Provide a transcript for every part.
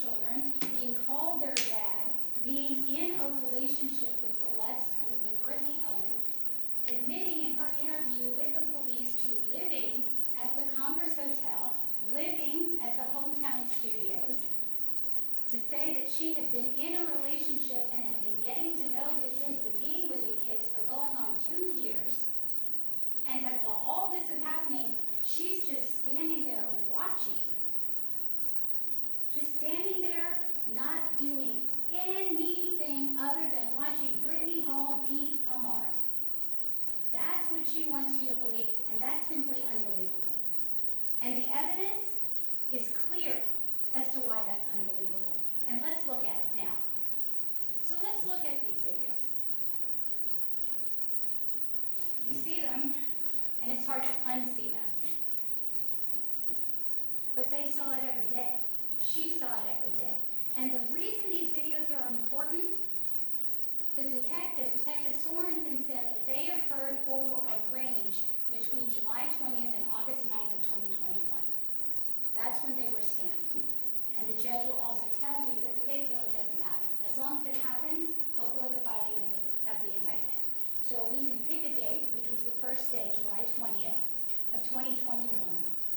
children, being called their dad, being in a relationship with Brittany Owens, admitting in her interview with the police to living at the Congress Hotel, living at the Hometown Studios, to say that she had been in a relationship and had been getting to know the kids and being with the kids for going on 2 years, and that while all this is happening, she's just standing there watching. Just standing there, not doing anything other than watching Brittany Hall beat Amari. That's what she wants you to believe, and that's simply unbelievable. And the evidence is clear as to why that's unbelievable. And let's look at it now. So let's look at these videos. You see them, and it's hard to unsee them. But they saw it every day. She saw it every day. And the reason these videos are important, the Detective Sorensen, said that they occurred over a range between July 20th and August 9th of 2021. That's when they were stamped. And the judge will also tell you that the date really doesn't matter, as long as it happens before the filing of the indictment. So we can pick a date, which was the first day, July 20th of 2021,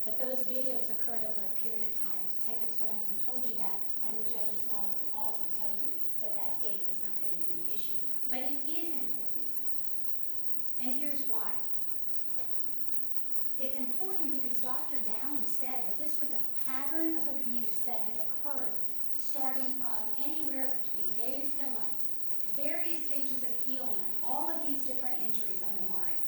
but those videos occurred over a period of time. Detective Sorensen told you that, and the judge's law will also tell you that that date is not going to be an issue. But it is important. And here's why. It's important because Dr. Downs said that this was a pattern of abuse that had occurred starting from anywhere between days to months, various stages of healing on all of these different injuries on Amari.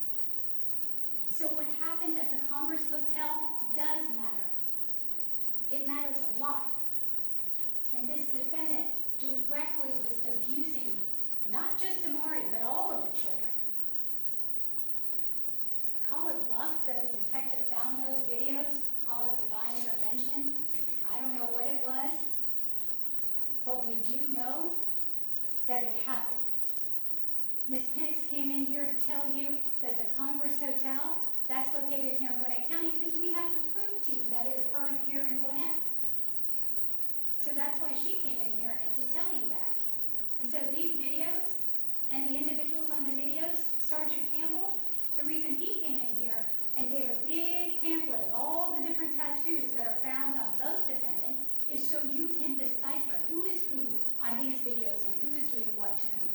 So what happened at the Congress Hotel does matter. It matters a lot. And this defendant directly was abusing not just Amari, but all of the children. Call it luck that the detective found those videos. Call it divine intervention. I don't know what it was. But we do know that it happened. Ms. Penix came in here to tell you that the Congress Hotel, that's located here in Gwinnett County, because we have to prove to you that it occurred here in Gwinnett. So that's why she came in here and to tell you that. And so these videos and the individuals on the videos, Sergeant Campbell, the reason he came in here and gave a big pamphlet of all the different tattoos that are found on both defendants is so you can decipher who is who on these videos and who is doing what to whom.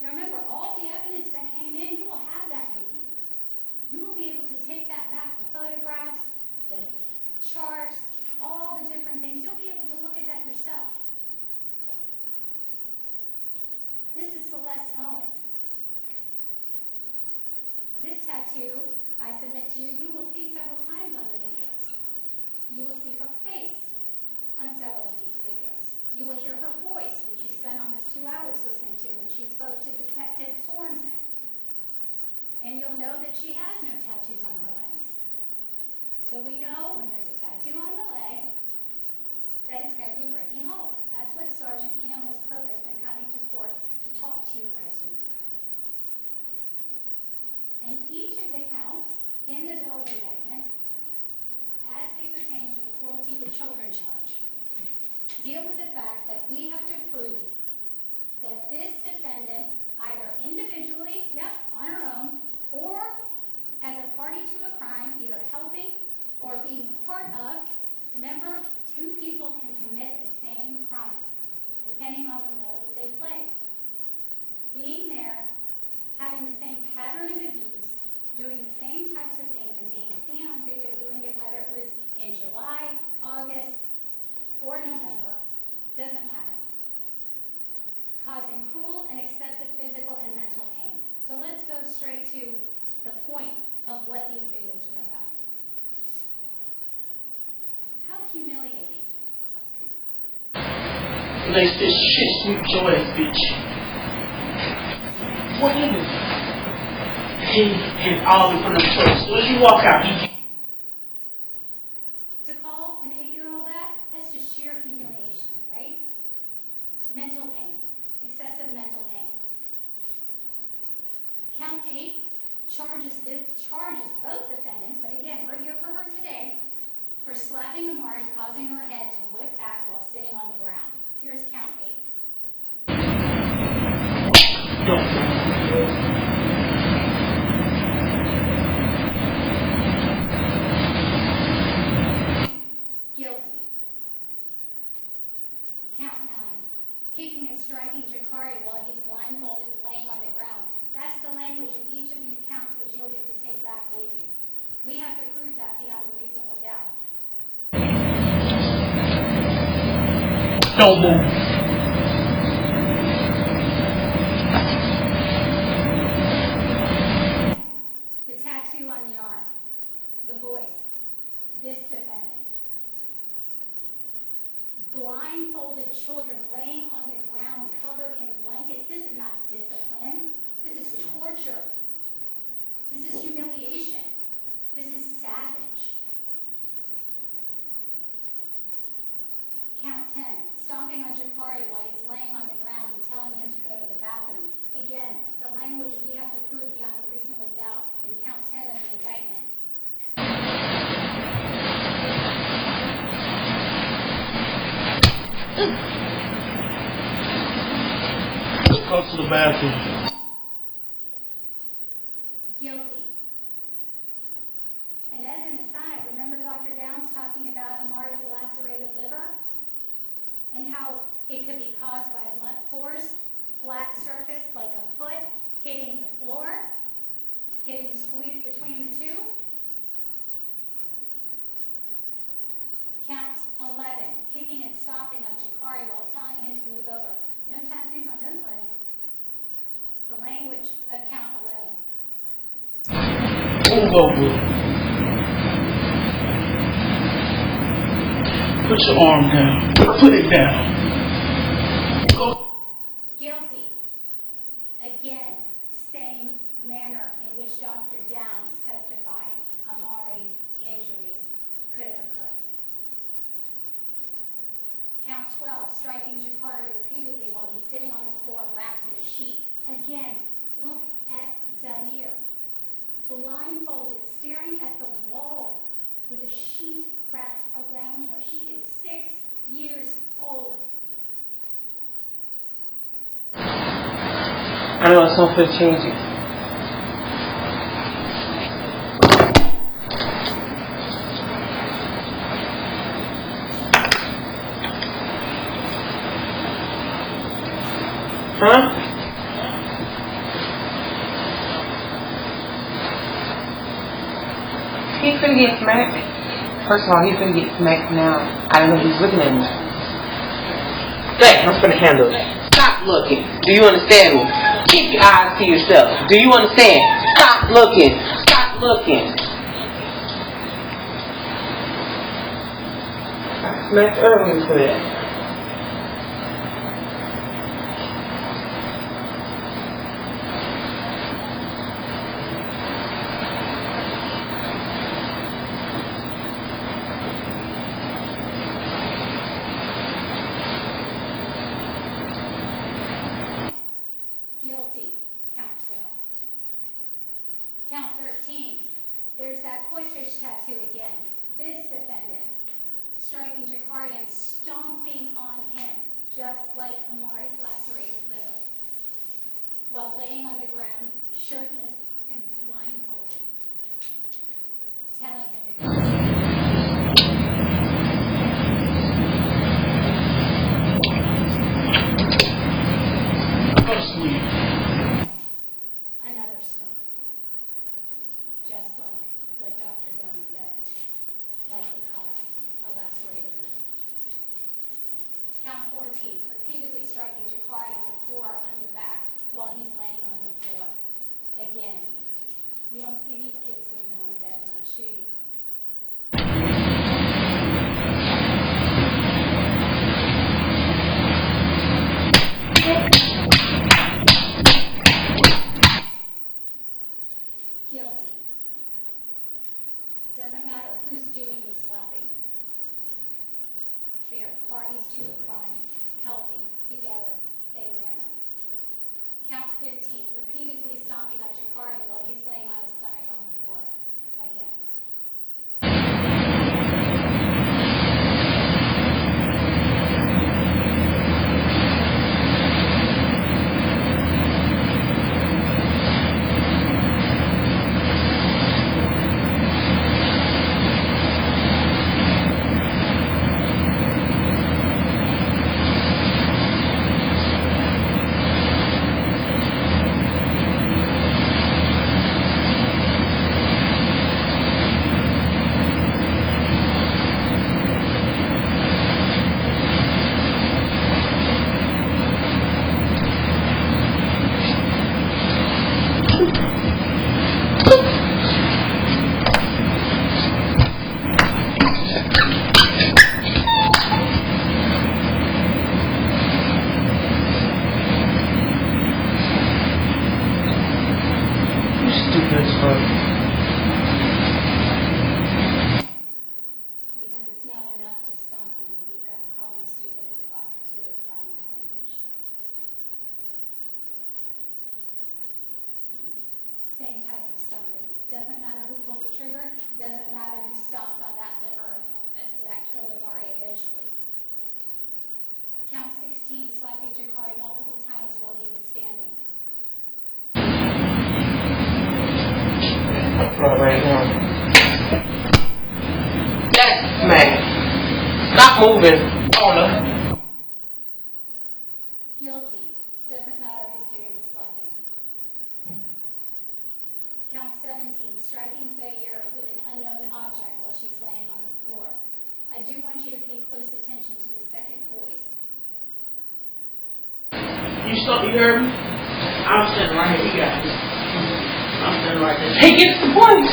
Now remember, all the evidence that came in, you will have that with you. You will be able to take that back, the photographs, the charts, all the different things. You'll be able to look at that yourself. This is Celeste Owens. This tattoo, I submit to you, you will see several times on the videos. You will see her face on several of these videos. You will hear her voice, which you spent almost 2 hours listening to when she spoke to Detective Sorensen. And you'll know that she has no tattoos on her legs. So we know when there's a tattoo on the leg that it's going to be Brittany Hall. That's what Sergeant Campbell's purpose in coming to court to talk to you guys was about. And each of the counts in the bill of indictment, as they pertain to the cruelty to children charge, deal with the fact that we have to prove that this defendant, either individually, on her own, or as a party to a crime, either helping or being part of, remember, two people can commit the same crime, depending on the role that they play. Being there, having the same pattern of abuse, doing the same types of things, and being seen on video doing it, whether it was in July, August, or November, doesn't matter. Causing cruel and excessive physical and mental pain. So let's go straight to the point of what these videos were about. How humiliating. Lace this shit, sweet joy, bitch. What is it? He is all in front of the choice. As soon as you walk out, To call an 8-year-old that's just sheer humiliation, right? Mental pain. Excessive mental pain. Count 8 charges both defendants, but again, we're here for her today, for slapping Amari, causing her head to whip back while sitting on the ground. Here's count 8. Guilty. Count 9. Kicking and striking Jakari while he's blindfolded and laying on the ground. That's the language in each of these counts that you'll get to take back with you. We have to prove that beyond a reasonable doubt. Don't move. The tattoo on the arm. The voice. This defendant. Blindfolded children laying on the ground covered in blankets. This is not discipline. This is torture. This is humiliation. This is savage. Count 10. Stomping on Jakari while he's laying on the ground and telling him to go to the bathroom. Again, the language we have to prove beyond a reasonable doubt in count 10 of the indictment. Go to the bathroom. Guilty. And as an aside, remember Dr. Downs talking about Amari's lacerated liver? And how it could be caused by blunt force, flat surface like a foot hitting the floor, getting squeezed between the two. Count 11, kicking and stomping of Jakari while telling him to move over. No tattoos on those legs. The language of count 11. Move over. Put your arm down. Put it down. Go. Guilty. Again, same manner in which Dr. Downs testified Amari's injuries could have occurred. Count 12, striking Jakari repeatedly while he's sitting on the floor wrapped in a sheet. Again, look at Zaire. Blindfolded, staring at the wall with a sheet wrapped around her. She is 6 years old. I know it's not for changing. Huh? He's finna get smacked. First of all, he's finna get smacked now. I don't know if he's looking at me. Hey, I'm finna handle it. Stop looking. Do you understand me? Keep your eyes to yourself. Do you understand? Stop looking. Stop looking. I smacked earlier for that. Guilty. Count 12. Count 13. There's that koi fish tattoo again. This defendant striking Jakari and stomping on him, just like Amari's lacerated liver, while laying on the ground, shirtless and blindfolded, telling him to go to sleep. Another stump. Just like what Dr. Downs said, likely caused a lacerated liver. Count 14, repeatedly striking Jakari on the floor on the back while he's laying on the floor. Again, you don't see these kids sleeping on the bed much, do you? Guilty. Doesn't matter who's doing the slapping. They are parties to the crime, helping together, same manner. Count 15, repeatedly stomping on Jakari while he's laying on his stomach on the floor. Again. slapping Jakari multiple times while he was standing. Right now. That's man. Stop moving. Paula. Guilty. Doesn't matter who's doing the slapping. Count 17, striking Zaire with an unknown object while she's laying on the floor. I do want you to pay close attention to the second voice. You heard me? I'm standing right here. You got this. I'm standing right there. He gets the point.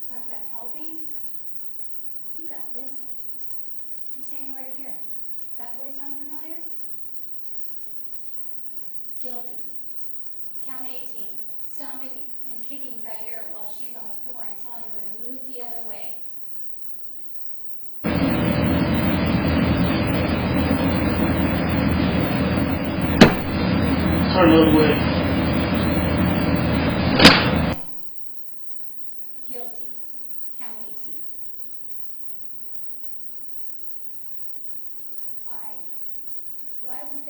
Talk about helping. You got this. I'm standing right here. Does that voice sound familiar? Guilty. Count 18. Stomping and kicking Zaire while she's on the floor and telling her to move the other way. Turn the other way. Guilty. Count 18. Why? Why would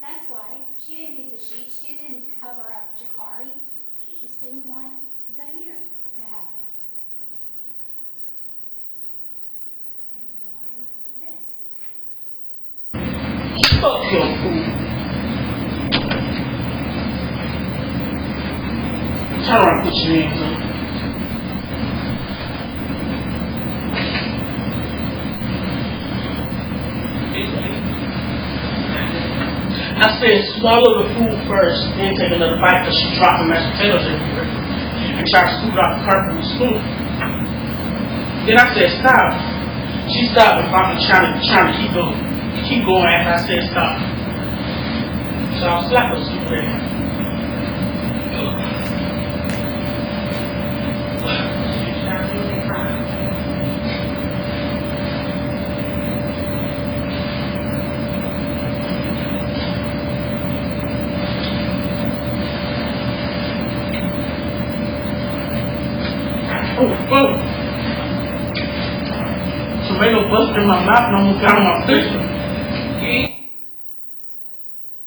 That's why. She didn't need the sheet. She didn't cover up Jakari. She just didn't want Zaire to have them. And why this? Fuck your food. Turn around and put your hands up. I said swallow the food first, then take another bite because she's dropping mashed potatoes everywhere. And try to scoop it out the carpet with a spoon. Then I said stop. She stopped and finally trying to keep going after I said stop. So I'll slap her stupid ass. Oh. Tomato bust in my mouth and almost got on my face.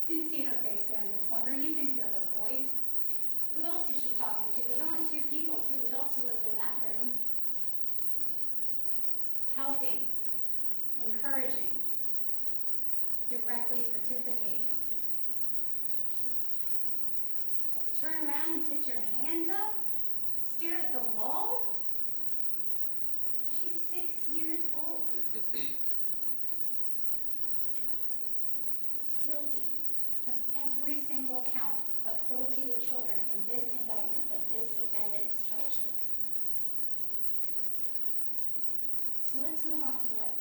You can see her face there in the corner. You can hear her voice. Who else is she talking to? There's only 2 people, 2 adults who lived in that room. Helping, encouraging, directly participating. Turn around and put your hands up. Stare at the wall. She's 6 years old. Guilty of every single count of cruelty to children in this indictment that this defendant is charged with. So let's move on to what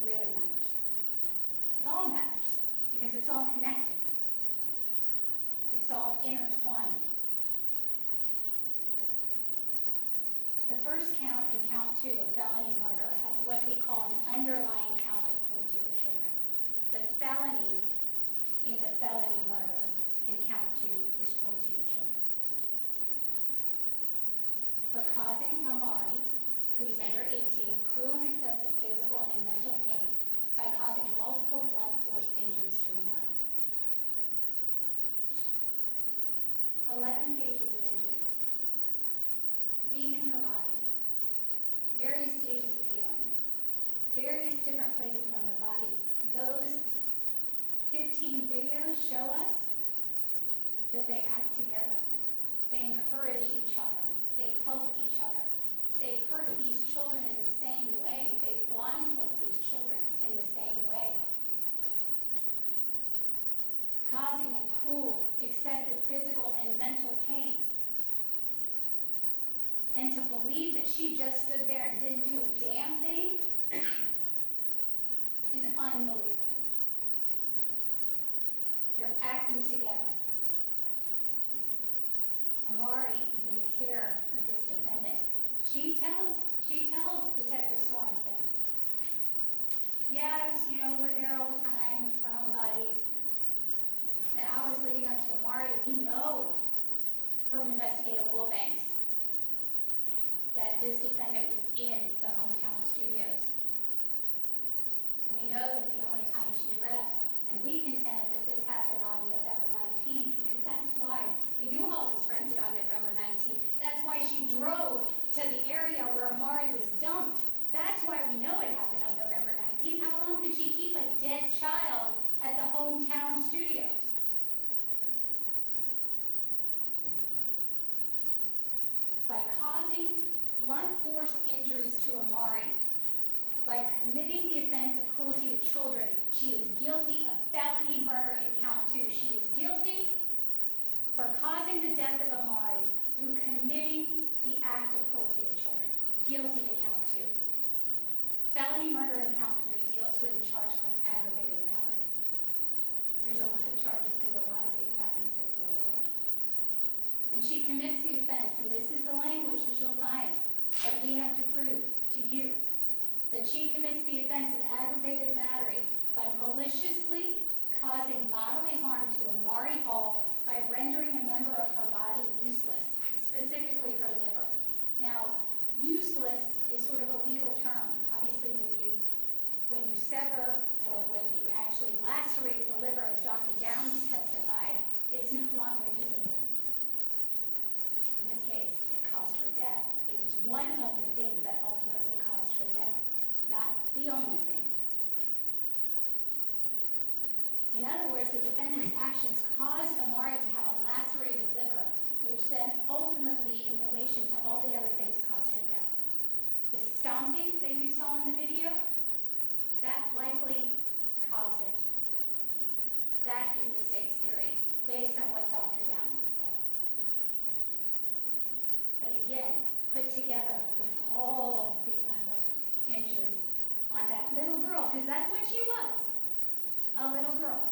really matters. It all matters because it's all connected. It's all intertwined. The first count in count 2 of felony murder has what we call an underlying count of cruelty to children. The felony in the felony murder in count 2 is cruelty to children. For causing Amari, who is under 18, cruel and excessive physical and mental pain by causing multiple blunt force injuries to Amari. 11 pages of injuries. Weakened her body. Various stages of healing. Various different places on the body. Those 15 videos show us that they act together. They encourage each other. They help each other. They hurt these children in the same way. They blindfold these children in the same way. Causing them cruel, excessive physical and mental pain. And to believe that she just stood there and didn't do a damn thing is unbelievable. They're acting together. Investigator Wilbanks that this defendant was in the hometown studios. We know that the only time she left, and we contend that this happened on November 19th, because that's why the U-Haul was rented on November 19th. That's why she drove to the area where Amari was dumped. That's why we know it happened on November 19th. How long could she keep a dead child at the hometown studios? By causing blunt force injuries to Amari, by committing the offense of cruelty to children, she is guilty of felony murder in count 2. She is guilty for causing the death of Amari through committing the act of cruelty to children. Guilty to count 2. Felony murder in count 3 deals with a charge called aggravated battery. There's a lot of charges because a lot of things happen to this little girl. And she commits the offense, and this is the language that you'll find that we have to prove to you, that she commits the offense of aggravated battery by maliciously causing bodily harm to Amari Hall by rendering a member of her body useless, specifically her liver. Now, useless is sort of a legal term. Obviously, when you sever or when you actually lacerate the liver, as Dr. Downs testified, it's no longer usable. In this case, it caused her death. It was one of the things that ultimately caused her death, not the only thing. In other words, the defendant's actions caused Amari to have a lacerated liver, which then ultimately, in relation to all the other things, caused her death. The stomping that you saw in the video, that likely caused it. That is the state's theory, based on what Dr. Downs had said. But again, put together with all the other injuries on that little girl, because that's what she was, a little girl.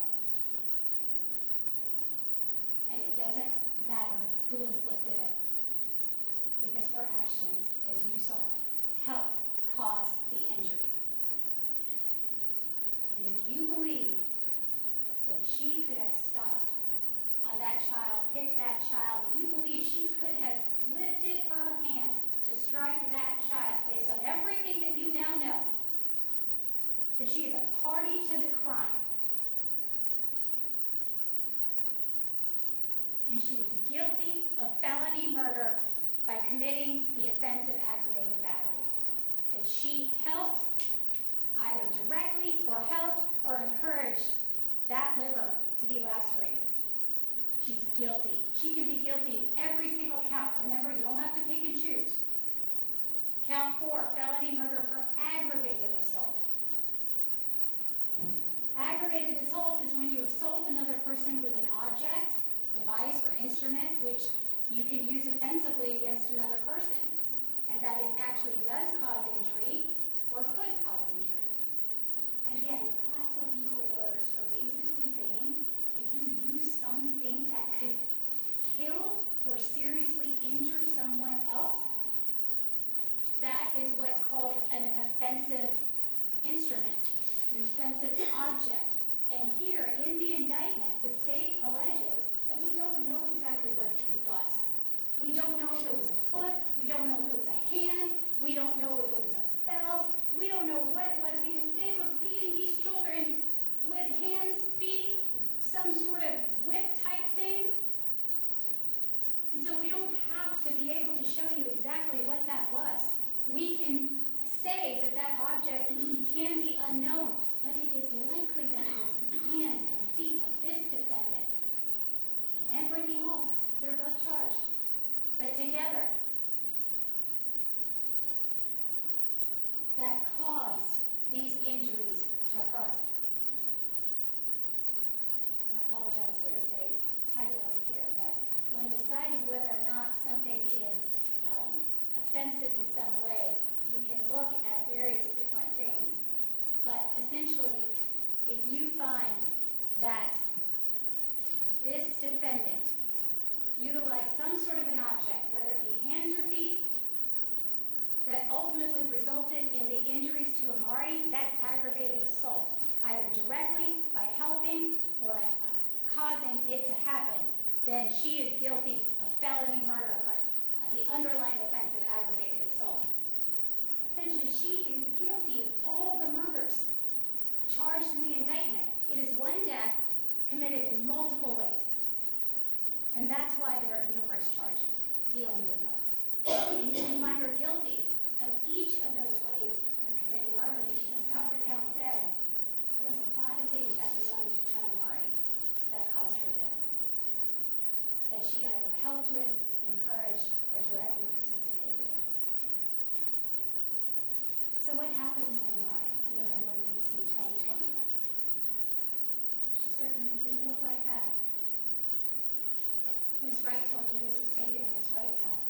And it doesn't matter who inflicted it, because her actions, as you saw, helped cause the injury. And if you believe that she could have stopped on that child, hit that child, if you believe she could have lifted her hand to strike that child based on everything that you now know, that she is a party to the crime, and she is guilty of felony murder by committing the offense of aggravated battery, that she helped, either directly or helped or encouraged that liver to be lacerated. She's guilty. She can be guilty of every single count. Remember, you don't have to pick and choose. Count 4, felony murder for aggravated assault. Aggravated assault is when you assault another person with an object, device, or instrument which you can use offensively against another person, and that it actually does cause injury or could cause injury. Again, lots of legal words for basically saying if you use something that could kill or seriously injure someone else, that is what's called an offensive instrument, an offensive object. And here in the indictment, the state alleges that we don't know exactly what it was. We don't know if it was a foot. We don't know if it was a hand. We don't know if it was a belt. We don't know what it was, because they were beating these children with hands, feet, some sort of whip type thing. And so we don't have to be able to show you exactly what that was. We can say that that object can be unknown, but it is likely that it was the hands and feet of this defendant and Brittany Hall, because they're both charged. But together, that caused these injuries to her. I apologize, there is a typo here, but when deciding whether or not something is offensive in some way, you can look at various different things. But essentially, if you find that this defendant utilized some sort of an object, whether it be hands or feet, that ultimately resulted in the injuries to Amari, that's aggravated assault, either directly by helping or causing it to happen. then she is guilty of felony murder for the underlying offense of aggravated assault. Essentially, she is guilty of all the murders charged in the indictment. It is one death committed in multiple ways. And that's why there are numerous charges dealing with murder. And you can find her guilty of each of those ways of committing murder because, as Dr. Down said, there was a lot of things that were done to Amari that caused her death, that she either helped with, encouraged, or directly participated in. So what happened to Amari on November 19, 2021? She certainly didn't look like that. Miss Wright told you this was taken in Miss Wright's house.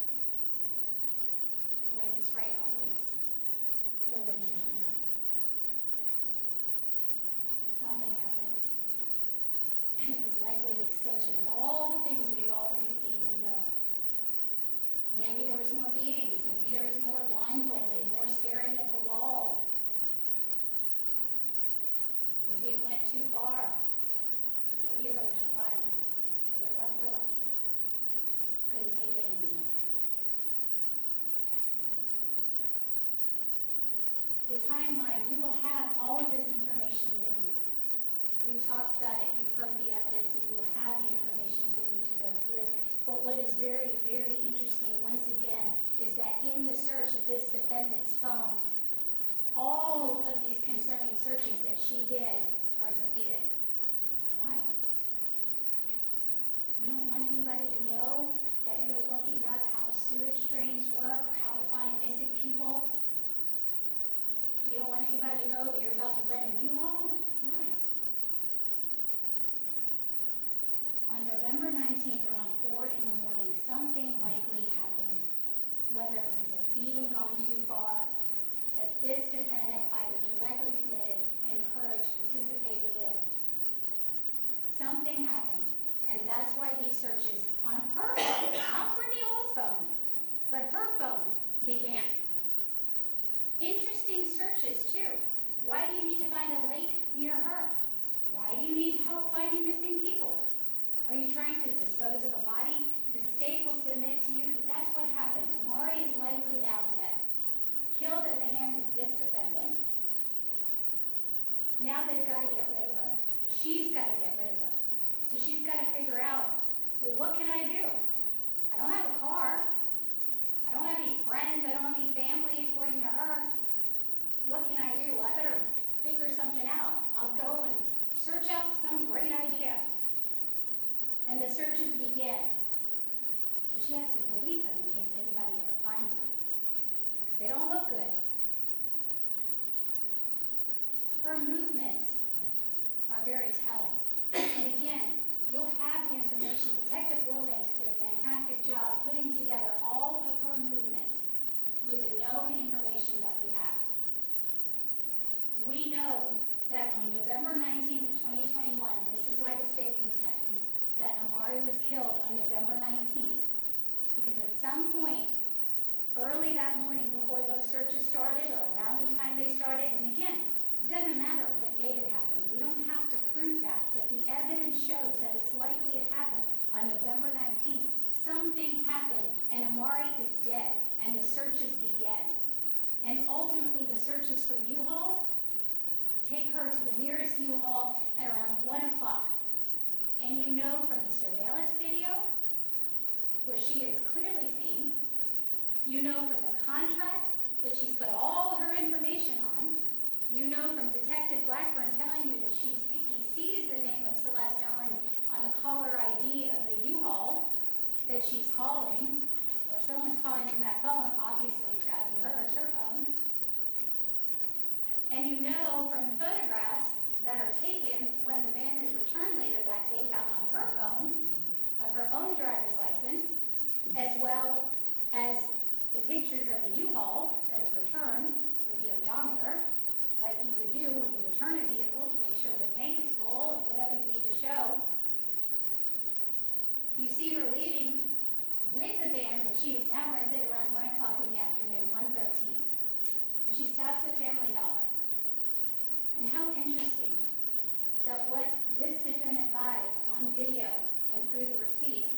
The way Miss Wright always will remember Amari. Something happened, and it was likely an extension of all the things we've already seen and know. Maybe there was more beatings, maybe there was more blindfolding, more staring at the wall. Maybe it went too far. Maybe her little body, because it was little, couldn't take it anymore. The timeline, you will have all of this information with you. We've talked about it, you've heard the evidence, and you will have the information with you to go through. But what is very, very interesting, once again, is that in the search of this defendant's phone, all of these concerning searches that she did were deleted. Why? You don't want anybody to know that you're looking up how sewage drains work or how to find missing people. You don't want anybody to know that you're about to rent a U-Haul. Why? On November 19th, around 4 in the morning, something likely happened, whether it was a being gone too far, that this defendant either directly committed, encouraged, participated in. Something happened, and that's why these searches on her phone, not Brittany Hall's phone, but her phone began. Interesting searches, too. Why do you need to find a lake near her? Why do you need help finding missing people? Are you trying to dispose of a body? The state will submit to you that that's what happened. Amari is likely now dead, killed at the hands of this defendant. Now they've got to get rid of her. She's got to get rid of her. So she's got to figure out, well, what can I do? I don't have a car. I don't have any friends. I don't have any family, according to her. What can I do? Well, I better figure something out. I'll go and search up some great idea. And the searches begin. So she has to delete them in case anybody ever finds them, because they don't look good. Her movements are very telling. And again, you'll have the information. Detective Wilbanks did a fantastic job putting together all of her movements with the known information that we have. We know that on November 19th of 2021, this is why the state contends that Amari was killed on November 19th. Because at some point, early that morning before those searches started or around the time they started, and again, it doesn't matter what date it happened. We don't have to prove that, but the evidence shows that it's likely it happened on November 19th. Something happened, and Amari is dead, and the searches began. And ultimately, the searches for U-Haul take her to the nearest U-Haul at around 1 o'clock. And you know from the surveillance video, where she is clearly seen, you know from the contract that she's put all her information on, you know from Detective Blackburn telling you that he sees the name of Celeste Owens on the caller ID of the U-Haul that she's calling, or someone's calling from that phone. Obviously, it's got to be her. It's her phone. And you know from the photographs that are taken when the van is returned later that day, found on her phone, of her own driver's license, as well as the pictures of the U-Haul that is returned with the odometer, like you would do when you return a vehicle to make sure the tank is full or whatever you need to show. You see her leaving with the van that she has now rented around 1 o'clock in the afternoon, 1:13. And she stops at Family Dollar. And how interesting that what this defendant buys on video and through the receipt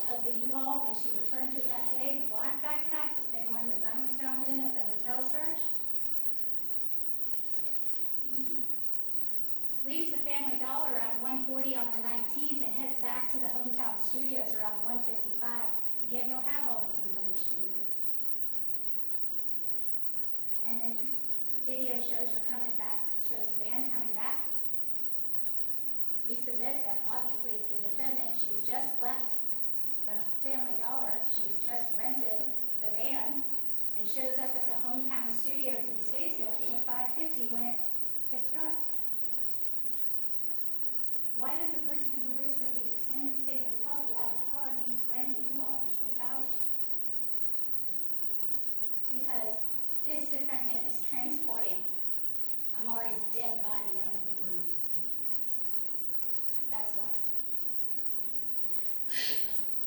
of the U-Haul when she returns it that day, the black backpack, the same one the gun was found in at the hotel search. Leaves the Family Dollar around 1:40 on the 19th and heads back to the hometown studios around 1:55. Again, you'll have all this information with you. And then the video shows her coming back, shows the van coming back. We submit that obviously it's the defendant. She's just left the Family Dollar. She's just rented the van and shows up at the hometown studios and stays there until 5:50 when it gets dark. Why does a person who lives at the extended stay hotel without a car need to rent a U-Haul for 6 hours? Because this defendant is transporting Amari's dead body out of the room. That's why.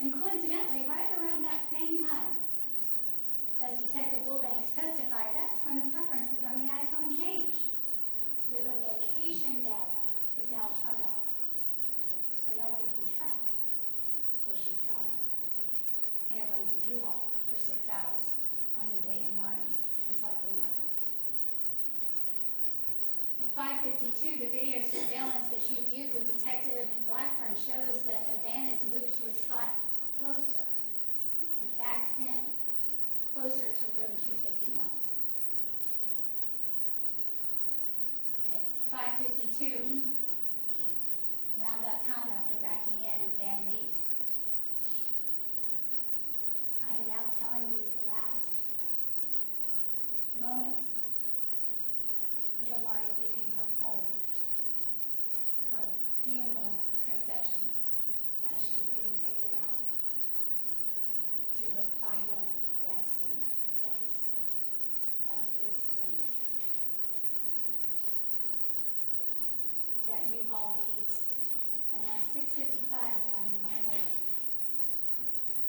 And coincidentally, right around that same time, as Detective Wilbanks testified, that's when the preferences on the iPhone changed, where the location data is now turned off, so no one can track where she's going in a rented U-Haul for 6 hours on the day Amari is likely murdered. At 5:52, the video surveillance that you viewed with Detective Blackburn shows that the van is moved to a spot closer and backs in closer to room 251. At 5:52, around that time after backing in, the van leaves. I am now telling you the last moments of Amari leaving her home, her funeral procession, as she's being taken out to her final resting place, this defendant. That U-Haul leaves, and on 6:55, about an hour later,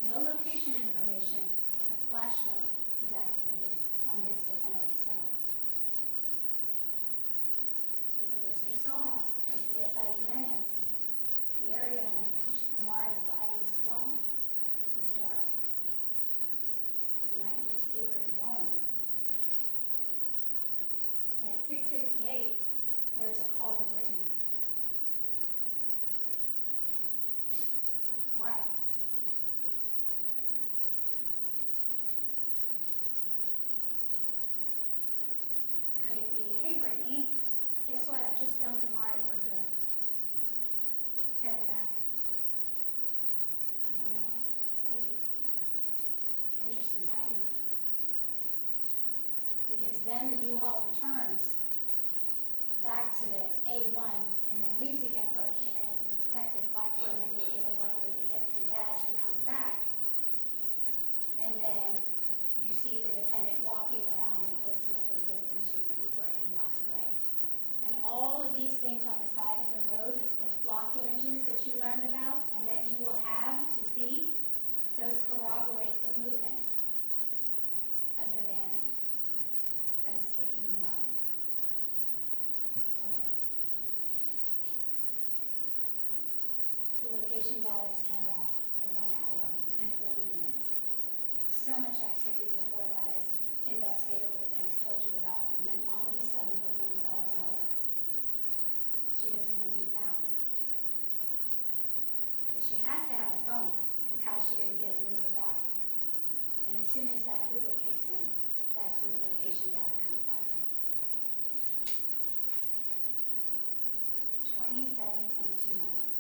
no location information, but the flashlight is activated on this defendant's phone. Because as you saw from CSI Jimenez, the area in which Amari's body was dumped was dark. So you might need to see where you're going. And at 6:58, there's a call to Brittany. Why? Could it be, hey Brittany, guess what? I just dumped Amari, we're good. Headed back. I don't know. Maybe. Interesting timing. Because then the U-Haul returns back to the A1 and then leaves again for a few minutes as Detective Blackburn indicated likely to get some gas and comes back. And then you see the defendant walking around and ultimately gets into the Uber and walks away. And all of these things on the side of the road, the flock images that you learned about and that you will have to see, those corroborate the movements of the van that is taking Amari away. The location data is turned off for 1 hour and 40 minutes. So much activity before that, as Investigator Wilbanks told you about, and then all of a sudden for 1 solid hour, she doesn't want to be found. But she has to have a phone, because how's she going to get an Uber back? And as soon as that Uber kicks in, that's when the location data comes back up. 27.2 miles.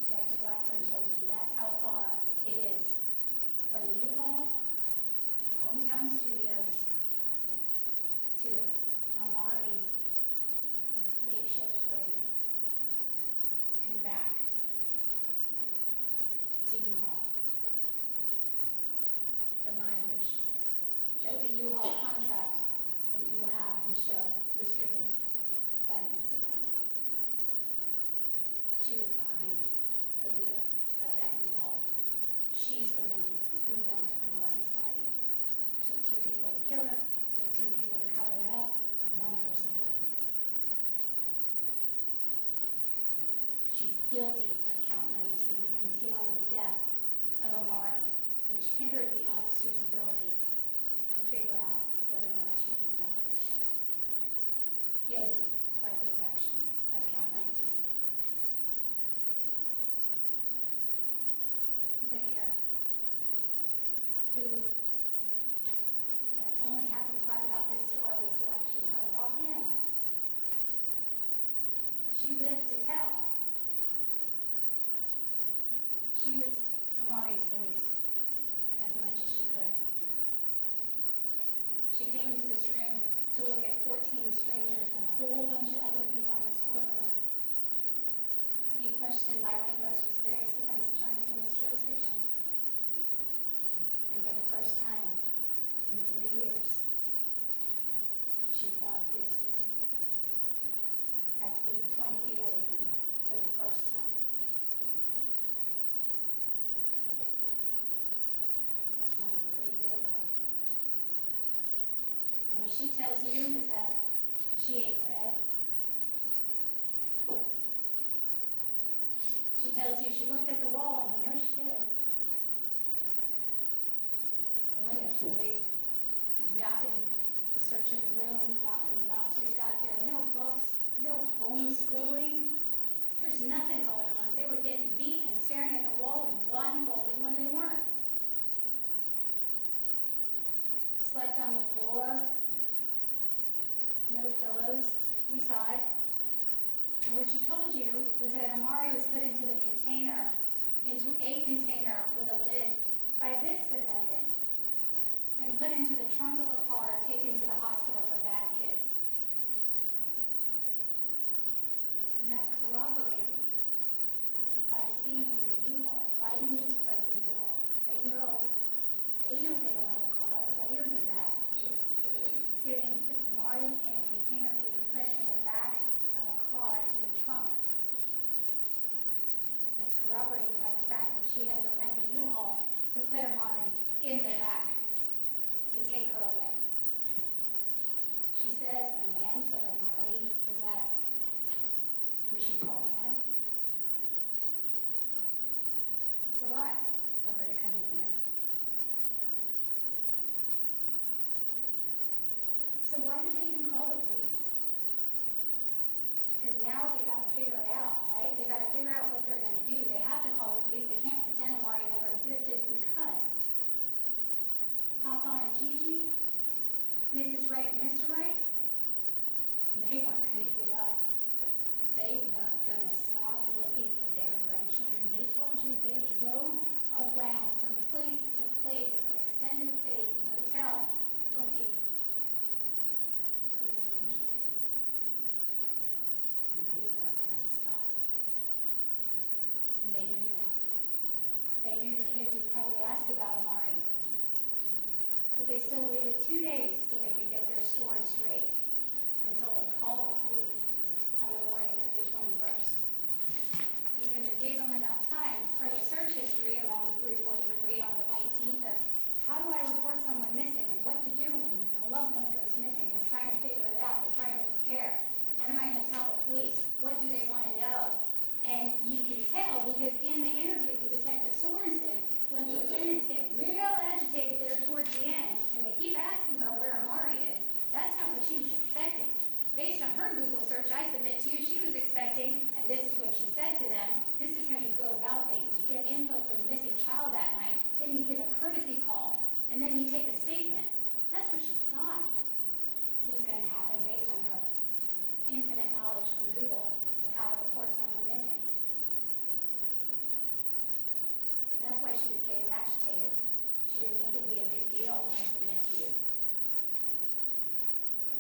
Detective Blackburn told you that's how far it is from U-Haul to Hometown Studios to Amari's makeshift grave and back to U-Haul. The mileage that the U-Haul contract that you will have will show was driven by this defendant. She was behind the wheel of that U-Haul. She's the one who dumped Amari's body. Took 2 people to kill her, took 2 people to cover it up, and 1 person to dump it. She's guilty of count 19. death of Amari, which hindered the officer's ability to figure out whether or not she was unlawfully guilty by those actions of count 19. Zaire, who the only happy part about this story is watching her walk in. She lived to tell. She was Amari's voice as much as she could. She came into this room to look at 14 strangers and a whole bunch of other people in this courtroom to be questioned by one of the most experienced defense attorneys in this jurisdiction. And for the first time in 3 years, she saw this woman. Had to be 20 feet away from her for the first time. That's one brave little girl. And what she tells you is that she ate bread. She tells you she looked at the wall, and we know she did. There were no toys, not in the search of the room, not when the officers got there, no books, no homeschooling. There's nothing going on. They were getting beat and staring at the wall and blindfolded when they weren't. Slept on the floor, no pillows. We saw it. And what she told you was that Amari was put into a container with a lid by this defendant and put into the trunk of a car taken to the hospital for bad kids. And that's corroborated by seeing the U-Haul. Why do you need to rent a U-Haul? They know they don't have a car. Zaire knew that. Amari's in a container being put in the back of a car in the trunk. That's corroborated by the fact that she had to rent a U-Haul to put Amari in the back to take her away. She says a man took Amari. Is that who she called Dad? It's a lot for her to come in here. So why did they even call the police? Because now they got to figure it out, right? They got to figure out what they're going to do. They have to call the police. They can't pretend Amari never existed because Papa and Gigi, Mrs. Wright and Mr. Wright, they weren't going to give up. They weren't going to stop looking for their grandchildren. They told you they drove around from place to place, from extended stay, from hotel, looking for their grandchildren. And they weren't going to stop. And they knew that. They knew the kids would probably ask about Amari. But they still waited 2 days so they could get their story straight until they called the police on the morning of the 21st. Because it gave them enough time for the search history around 3:43 on the 19th of how do I report someone missing and what to do when a loved one goes missing. They're trying to figure it out. They're trying to prepare. What am I going to tell the police? What do they want to know? And you can tell because in the interview with Detective Sorensen, when the defendants get real agitated there towards the end, because they keep asking her where Amari is, that's not what she was expecting. Based on her Google search, I submit to you, she was expecting, and this is what she said to them, this is how you go about things. You get info for the missing child that night, then you give a courtesy call, and then you take a statement. That's what she thought was going to happen based on her infinite knowledge from Google of how to report someone missing. And that's why she was getting agitated. She didn't think it'd be a big deal, I submit to you.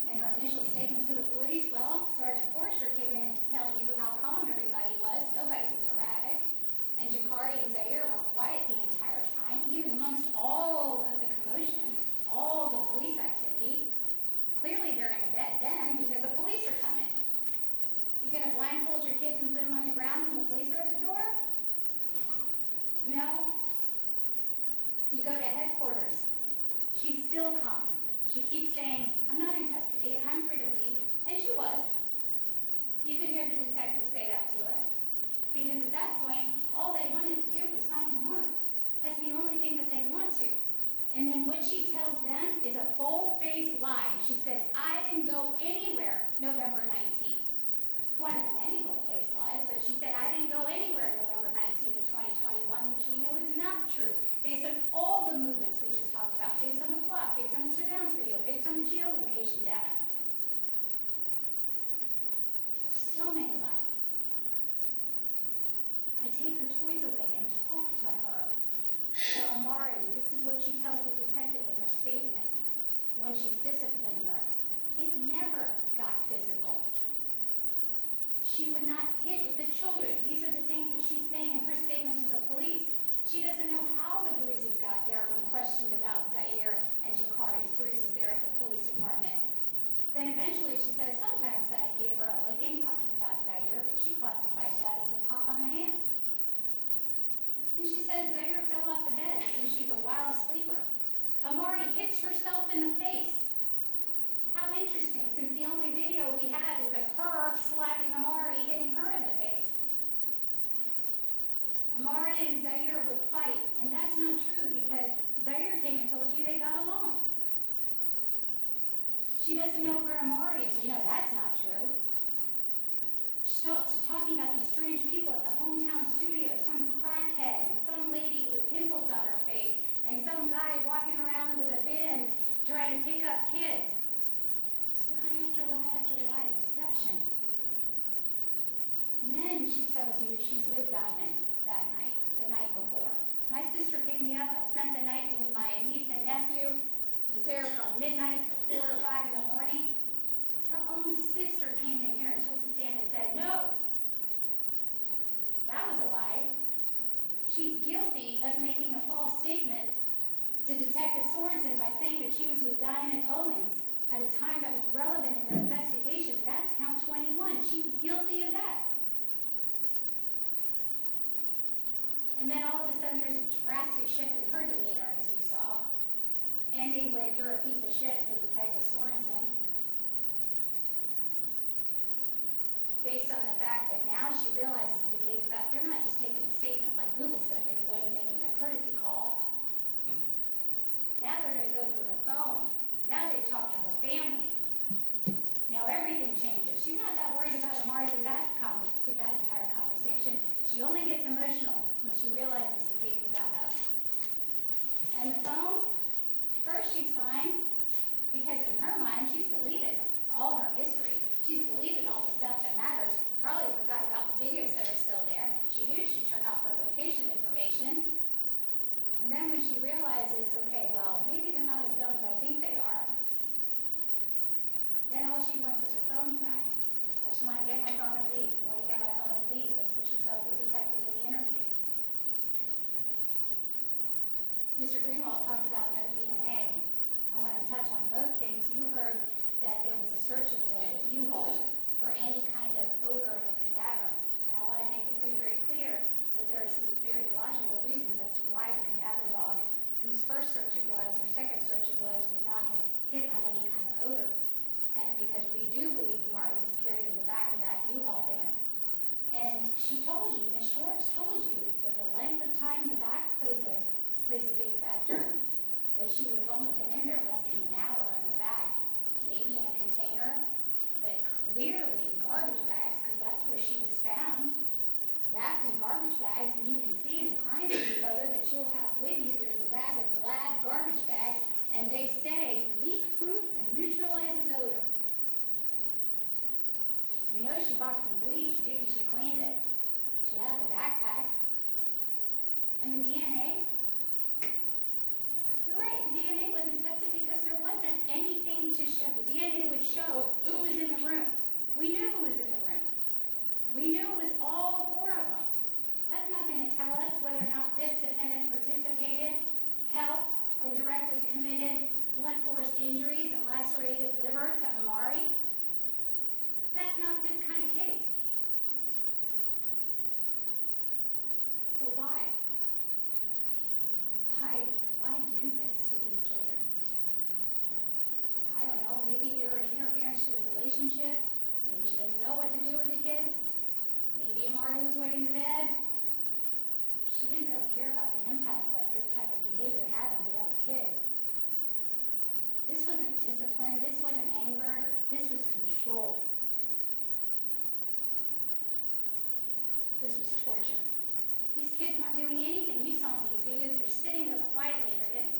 In her initial statement to the police, well, Sergeant Forrester came in to tell you how calm everybody was. Nobody was erratic. And Jakari and Zaire were quiet the entire time, even amongst all of the commotion, all the police activity. Clearly they're in a bed then because the police are coming. You gonna blindfold your kids and put them on the ground when the police are at the door? No. You go to headquarters. She's still calm. She keeps saying, I'm not in custody, I'm free to leave. And she was. You could hear the detective say that to her. Because at that point, all they wanted to do was find Amari. biggest lie. She says, I didn't go anywhere November 19th. One of the many bold-faced lies, but she said, I didn't go anywhere November 19th of 2021, which we know is not true, based on all the movements we just talked about, based on the flock, based on the surveillance video, based on the geolocation data. There's so many lies. I take her toys away and talk to her. So Amari, this is what she tells the detective in her statement when she's disciplining her. It never got physical. She would not hit the children. These are the things that she's saying in her statement to the police. She doesn't know how the bruises got there when questioned about Zaire and Jakari's bruises there at the police department. Then eventually she says, sometimes I gave her a licking talking about Zaire, but she classifies that as a pop on the hand. And she says Zaire fell off the bed since she's a wild sleeper. Amari hits herself in the face. How interesting, since the only video we have is of her slapping Amari, hitting her in the face. Amari and Zaire would fight, and that's not true because Zaire came and told you they got along. She doesn't know where Amari is. We know that's not true. She starts talking about these strange people at the hometown studio, some crackhead, and some lady with pimples on her face, and some guy walking around with a bin trying to pick up kids. Just lie after lie after lie, deception. And then she tells you she's with Diamond that night, the night before. My sister picked me up. I spent the night with my niece and nephew. Was there from midnight till 4 or 5 in the morning. Her own sister came in here and took the stand and said, no, that was a lie. She's guilty of making a false statement to Detective Sorensen by saying that she was with Diamond Owens at a time that was relevant in their investigation. That's count 21. She's guilty of that. And then all of a sudden there's a drastic shift in her demeanor, as you saw, ending with, you're a piece of shit to Detective Sorensen. Based on the fact that now she realizes the gig's up. They're not just taking a statement like Google said they would and making a courtesy call. Now they're going to go through her phone. Now they've talked to her family. Now everything changes. She's not that worried about Amari through that entire conversation. She only gets emotional when she realizes the gig's about up. And the phone, first she's fine, because in her mind she's deleted all her history. She's deleted all the stuff that matters. Probably forgot about the videos that are still there. She knew she turned off her location information. And then when she realizes, okay, well, maybe they're not as dumb as I think they are, then all she wants is her phone back. I just want to get my phone and leave. I want to get my phone and leave. That's what she tells the detective in the interviews. Mr. Greenwald talked about no DNA. I want to touch on both things. You heard that there was a search of the U-Haul for any kind of odor of a cadaver. And I want to make it very, very clear that there are some very logical reasons as to why the cadaver dog, whose first search it was, or second search it was, would not have hit on any kind of odor. And because we do believe Amari was carried in the back of that U-Haul van. And she told you, Ms. Schwartz told you, that the length of time in the back plays a big factor, that she would have only been in there less than an hour in the back. Maybe in a container, but clearly in garbage bags, because that's where she was found, wrapped in garbage bags. And you can see in the crime scene photo that you'll have with you, there's a bag of Glad garbage bags, and they say leak-proof and neutralizes odor. We know she bought some bleach. Maybe she cleaned it. She had the backpack. And the DNA? You're right, the DNA wasn't tested because there wasn't anything to show. The DNA would show who was in the room. We knew who was in the room. We knew it was all 4 of them. That's not going to tell us whether or not this defendant participated, helped, or directly committed blunt force injuries and lacerated liver to Amari. That's not this kind of case. discipline. This wasn't anger. This was control. This was torture. These kids weren't doing anything. You saw in these videos, they're sitting there quietly. They're getting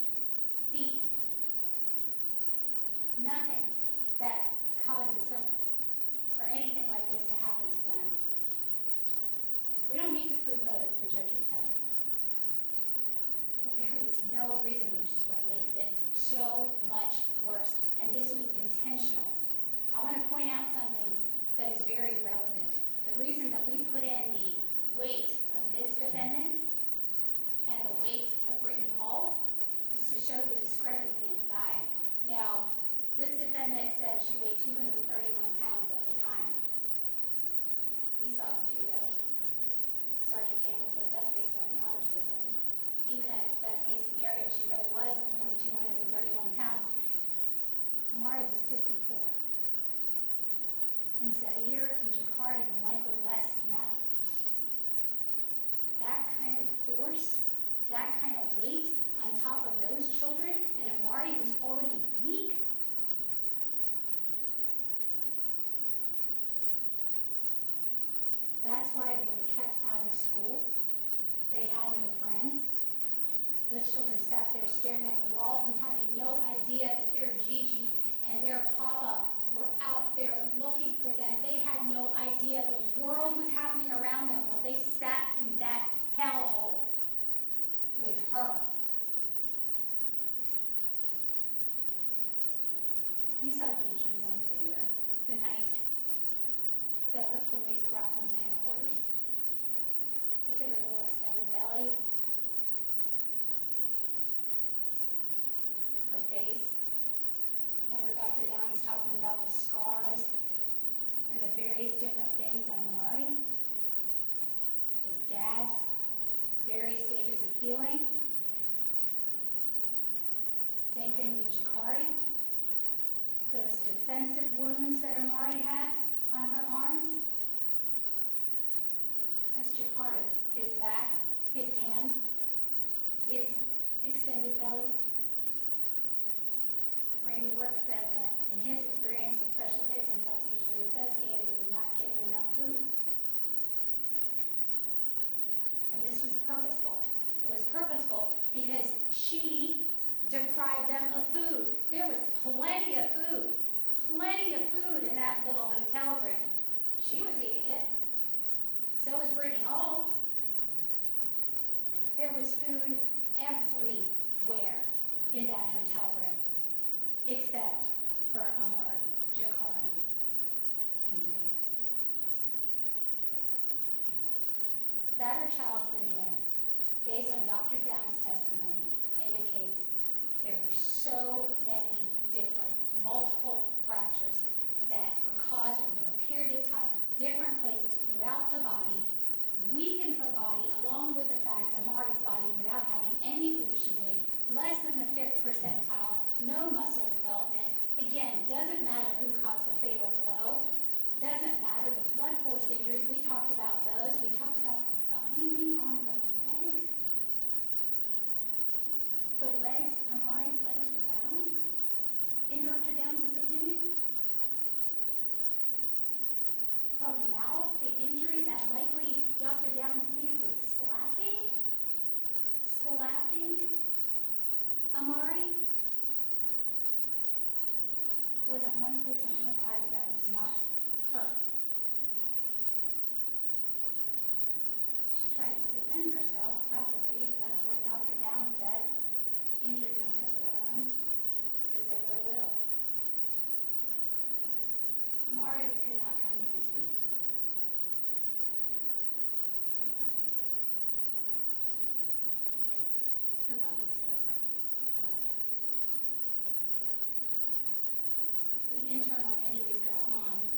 beat. Nothing that causes some or anything like this to happen to them. We don't need to prove motive, the judge will tell you. But there is no reason, which is what makes it so much worse. And this was intentional. I want to point out something that is very relevant. The reason that we put in the weight of this defendant and the weight of Brittany Hall is to show the discrepancy in size. Now, this defendant said she weighed 231 pounds at the time. We saw the video. Sergeant Campbell said that's based on the honor system. Even at its best case scenario, she really was only 231 pounds. Amari was 54. And Zaire and Jakari were likely less than that. That kind of force, that kind of weight on top of those children, and Amari was already weak. That's why they were kept out of school. They had no friends. Those children sat there staring at the wall and having no idea that their Gigi and their Papa were out there looking for them. They had no idea the world was happening around them while they sat in that hellhole with her. You saw the injuries on Zaire the night that the police brought them to headquarters. Look at her little extended belly. Her face. Remember Dr. Downs talking about the scars and the various different things on Amari? The scabs, various stages of healing. Same thing with Jakari. Those defensive wounds that Amari had on her arms. That's Jakari. His back, his hand, his extended belly. Randy Work said that in his experience with special victims, that's usually associated with not getting enough food. And this was purposeful. It was purposeful because she deprived them of food. There was plenty of food in that little hotel room. She was eating it. So was Brittany Hall. There was food everywhere in that hotel room, except for Amari, Jakari, and Zaire. Battered child syndrome, based on Dr. Downs' testimony, indicates there were so many different, multiple fractures that were caused over a period of time, different places throughout the body, weakened her body, along with the fact Amari's body, without having any food, she weighed less than the 5th percentile, no muscle development. Again, doesn't matter who caused the fatal blow, doesn't matter the blood force injuries, we talked about those. We talked about the binding on the legs. The legs, Amari's legs were bound, in Dr. Downs' opinion. Her mouth, the injury that likely Dr. Downs sees with slapping Amari, wasn't one place on her body that was not hurt. She tried to defend herself, probably. That's what Dr. Downs said. Injuries on her little arms, because they were little. Amari could not come here and speak to you. But her body did. Her body spoke for her. The internal injuries go on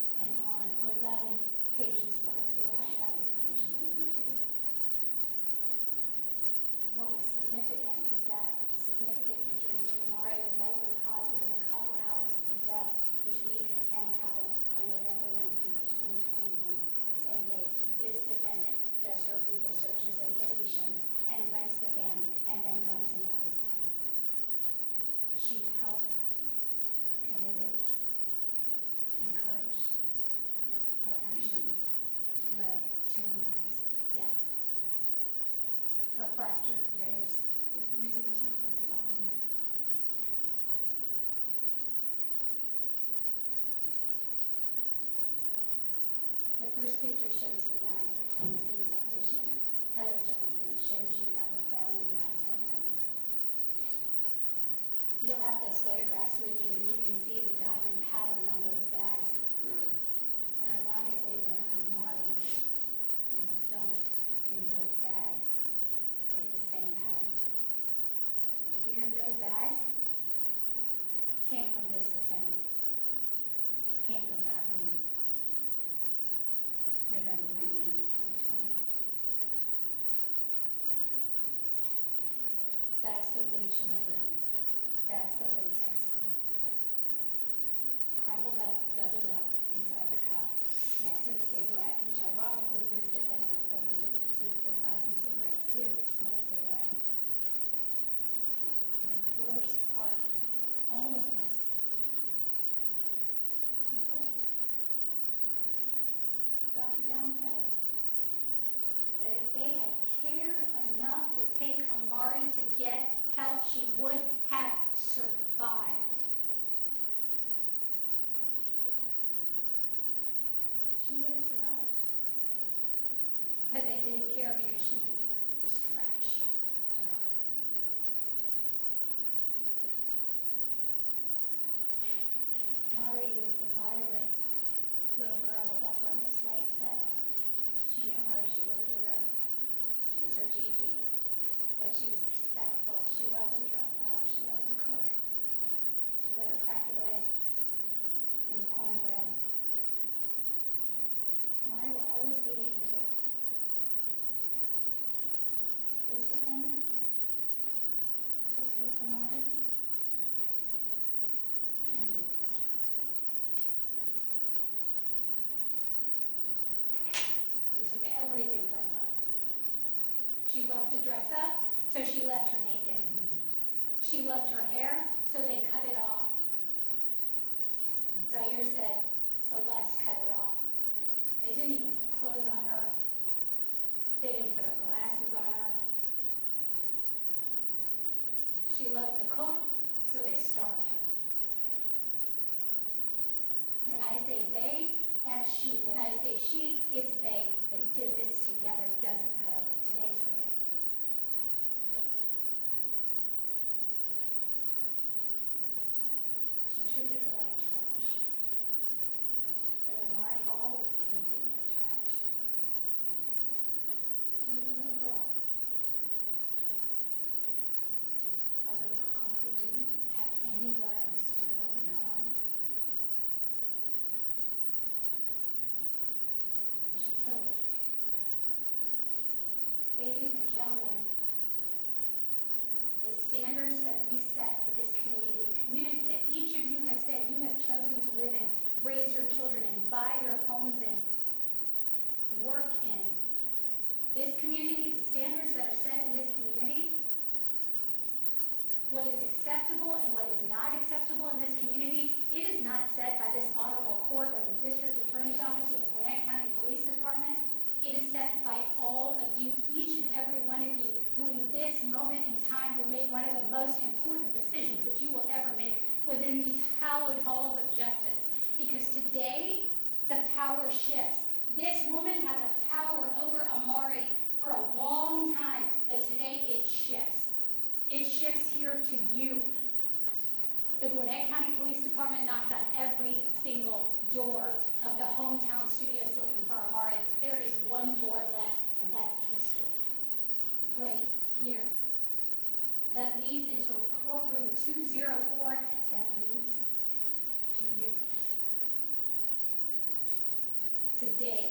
shows the bags that crime scene technician Heather Johnson shows you that were found in that hotel room. You'll have those photographs with you, and you can see the diamond pattern on those bags. And ironically, when Amari is dumped in those bags, it's the same pattern. Because those bags came from this defendant, came from that room, November 19th, 2021. That's the bleach in the room. That's the latex glove. Crumpled up, doubled up inside the cup, next to the cigarette, which ironically this defendant, according to the receipt, did buy some cigarettes too, or smoked cigarettes. And the worst part of all of this is this. Dr. Down said that if they had cared enough to take Amari to get help, she would have survived. She would have survived. But they didn't care because she was trash to her. Amari is a vibrant little girl. That's what Miss White said. She knew her. She lived with her. She was her Gigi. Said she was respectful. She loved to dress up. She loved to cook. She let her crack an egg in the cornbread. Amari will always be 8 years old. This defendant took this Amari and did this to her. He took everything from her. She loved to dress up, so she left her naked. She loved her hair, so they cut it off. Zaire said Celeste cut it off. They didn't even put clothes on her. They didn't put her glasses on her. She loved to cook, so they starved her. When I say they, that's she. When I say she, it's they. They did this together. It doesn't matter, but today's her day. She treated her like trash. But Amari Hall was anything but trash. She was a little girl. A little girl who didn't have anywhere else to go in her mind. And she killed her. Ladies and gentlemen, the standards that we set for this community, the community that each of you have said you have chosen to live in, raise your children in, buy your homes in, work in. This community, the standards that are set in this community, what is acceptable and what is not acceptable in this community, it is not set by this honorable court or the district attorney's office or the Gwinnett County Police Department. It is set by all of you, each and every one of you, who in this moment in time will make one of the most important decisions that you will ever make within these hallowed halls of justice. Because today, the power shifts. This woman had the power over Amari for a long time, but today it shifts. It shifts here to you. The Gwinnett County Police Department knocked on every single door of the hometown studios looking for Amari. There is one door left, and that's this door. Right here. That leads into courtroom 204. That leads to you. Today,